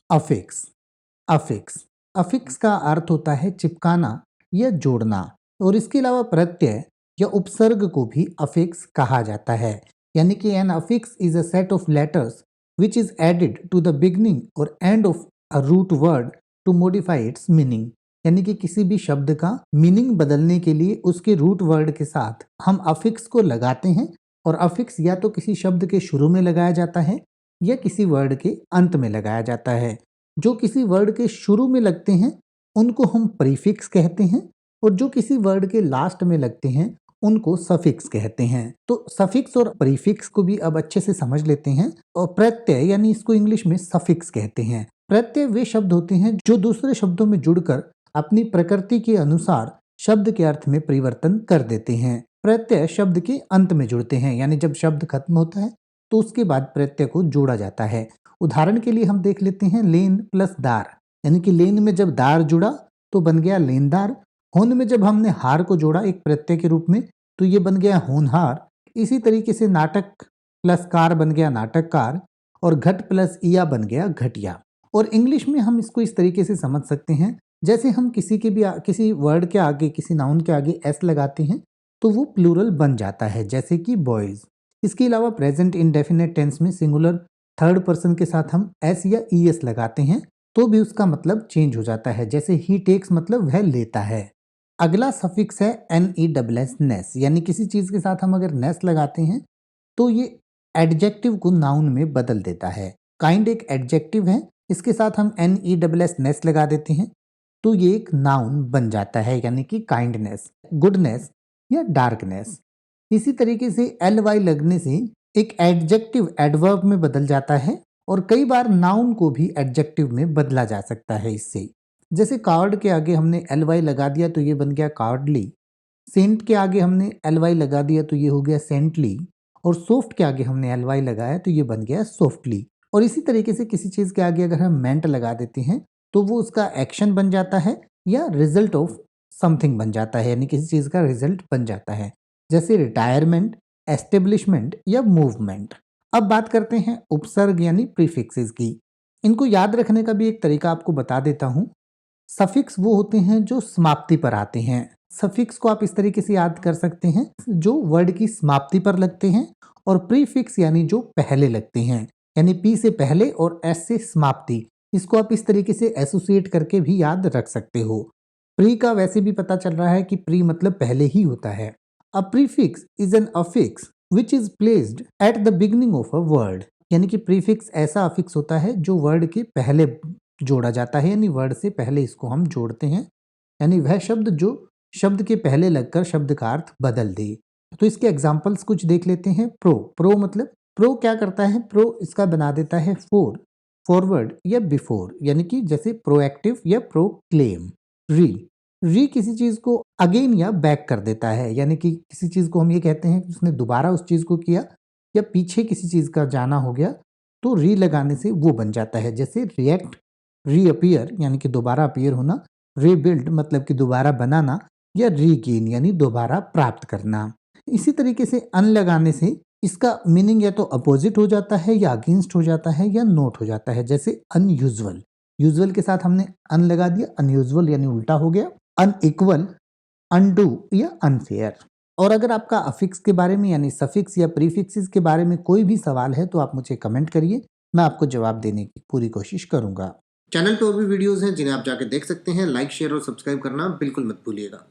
Affix. Affix affix का अर्थ होता है चिपकाना या जोड़ना, और इसके अलावा प्रत्यय या उपसर्ग को भी अफिक्स कहा जाता है। यानी कि an affix is a set of letters which is added to the beginning और end of a root word to modify its meaning. यानी कि किसी भी शब्द का मीनिंग बदलने के लिए उसके रूट वर्ड के साथ हम अफिक्स को लगाते हैं, और अफिक्स या तो किसी शब्द के शुरू में लगाया जाता है या किसी वर्ड के अंत में लगाया जाता है। जो किसी वर्ड के शुरू में लगते हैं उनको हम प्रीफिक्स कहते हैं, और जो किसी वर्ड के लास्ट में लगते हैं उनको सफिक्स कहते हैं। तो सफिक्स और प्रीफिक्स को भी अब अच्छे से समझ लेते हैं। और प्रत्यय यानी इसको इंग्लिश में सफिक्स कहते हैं। प्रत्यय वे शब्द होते हैं जो दूसरे शब्दों में जुड़कर अपनी प्रकृति के अनुसार शब्द के अर्थ में परिवर्तन कर देते हैं। प्रत्यय शब्द के अंत में जुड़ते हैं, यानी जब शब्द खत्म होता है तो उसके बाद प्रत्यय को जोड़ा जाता है। उदाहरण के लिए हम देख लेते हैं लेन प्लस दार, यानी कि लेन में जब दार जुड़ा तो बन गया लेनदार। होन में जब हमने हार को जोड़ा एक प्रत्यय के रूप में तो ये बन गया होनहार। इसी तरीके से नाटक प्लस कार बन गया नाटककार, और घट प्लस इया बन गया घटिया। और इंग्लिश में हम इसको इस तरीके से समझ सकते हैं, जैसे हम किसी वर्ड के आगे, किसी नाउन के आगे एस लगाते हैं तो वो प्लूरल बन जाता है, जैसे कि बॉयज। इसके अलावा प्रेजेंट इंडेफिनिट टेंस में सिंगुलर थर्ड पर्सन के साथ हम एस या ई एस लगाते हैं तो भी उसका मतलब चेंज हो जाता है, जैसे ही टेक्स मतलब वह लेता है। अगला सफिक्स है एन ई डबल एस, नेस। यानी किसी चीज के साथ हम अगर नेस लगाते हैं तो ये एडजेक्टिव को नाउन में बदल देता है। काइंड एक एडजेक्टिव है, इसके साथ हम एन ई डबल एस नेस लगा देते हैं तो ये एक नाउन बन जाता है, यानी कि काइंडनेस, गुडनेस या डार्कनेस। इसी तरीके से एल वाई लगने से एक एडजेक्टिव एडवर्ब में बदल जाता है, और कई बार नाउन को भी एडजेक्टिव में बदला जा सकता है इससे। जैसे कार्ड के आगे हमने एल वाई लगा दिया तो ये बन गया कार्डली। सेंट के आगे हमने एल वाई लगा दिया तो ये हो गया सेंटली, और सॉफ्ट के आगे हमने एल वाई लगाया तो ये बन गया सॉफ्टली। और इसी तरीके से किसी चीज के आगे अगर हम मेंट लगा देते हैं तो वो उसका एक्शन बन जाता है या रिजल्ट ऑफ समथिंग बन जाता है, यानी किसी चीज का रिजल्ट बन जाता है, जैसे रिटायरमेंट, एस्टेब्लिशमेंट या मूवमेंट। अब बात करते हैं उपसर्ग यानी प्रीफिक्सेस की। इनको याद रखने का भी एक तरीका आपको बता देता हूं। सफिक्स वो होते हैं जो समाप्ति पर आते हैं। सफिक्स को आप इस तरीके से याद कर सकते हैं जो वर्ड की समाप्ति पर लगते हैं, और प्रीफिक्स यानी जो पहले लगते हैं, यानी पी से पहले और एस से समाप्ति। इसको आप इस तरीके से एसोसिएट करके भी याद रख सकते हो। प्री का वैसे भी पता चल रहा है कि प्री मतलब पहले ही होता है। A prefix is an affix which is placed at the beginning of a word. यानी कि प्रीफिक्स ऐसा अफिक्स होता है जो वर्ड के पहले जोड़ा जाता है, यानी वर्ड से पहले इसको हम जोड़ते हैं, यानी वह शब्द जो शब्द के पहले लगकर शब्द का अर्थ बदल दे। तो इसके एग्जाम्पल्स कुछ देख लेते हैं। प्रो, प्रो मतलब प्रो क्या करता है, प्रो इसका बना देता है फोर, फॉरवर्ड या बिफोर, यानी कि जैसे प्रोएक्टिव या प्रोक्लेम। री, री किसी चीज को अगेन या बैक कर देता है, यानी कि किसी चीज को हम ये कहते हैं कि उसने दोबारा उस चीज को किया या पीछे किसी चीज का जाना हो गया तो री लगाने से वो बन जाता है, जैसे रिएक्ट, रीअपियर यानी कि दोबारा अपीयर होना, रीबिल्ड मतलब कि दोबारा बनाना, या रीगेन यानी दोबारा प्राप्त करना। इसी तरीके से अन लगाने से इसका मीनिंग या तो अपोजिट हो जाता है या अगेंस्ट हो जाता है या नोट हो जाता है, जैसे अनयूजुअल, यूजुअल के साथ हमने अन लगा दिया, अनयूजुअल यानी उल्टा हो गया। अनइक्वल, अनडू या अनफेयर। और अगर आपका अफिक्स के बारे में यानी सफिक्स या प्रीफिक्सेस के बारे में कोई भी सवाल है तो आप मुझे कमेंट करिए, मैं आपको जवाब देने की पूरी कोशिश करूंगा। चैनल पर और भी वीडियोस हैं जिन्हें आप जाके देख सकते हैं। लाइक, शेयर और सब्सक्राइब करना बिल्कुल मत भूलिएगा।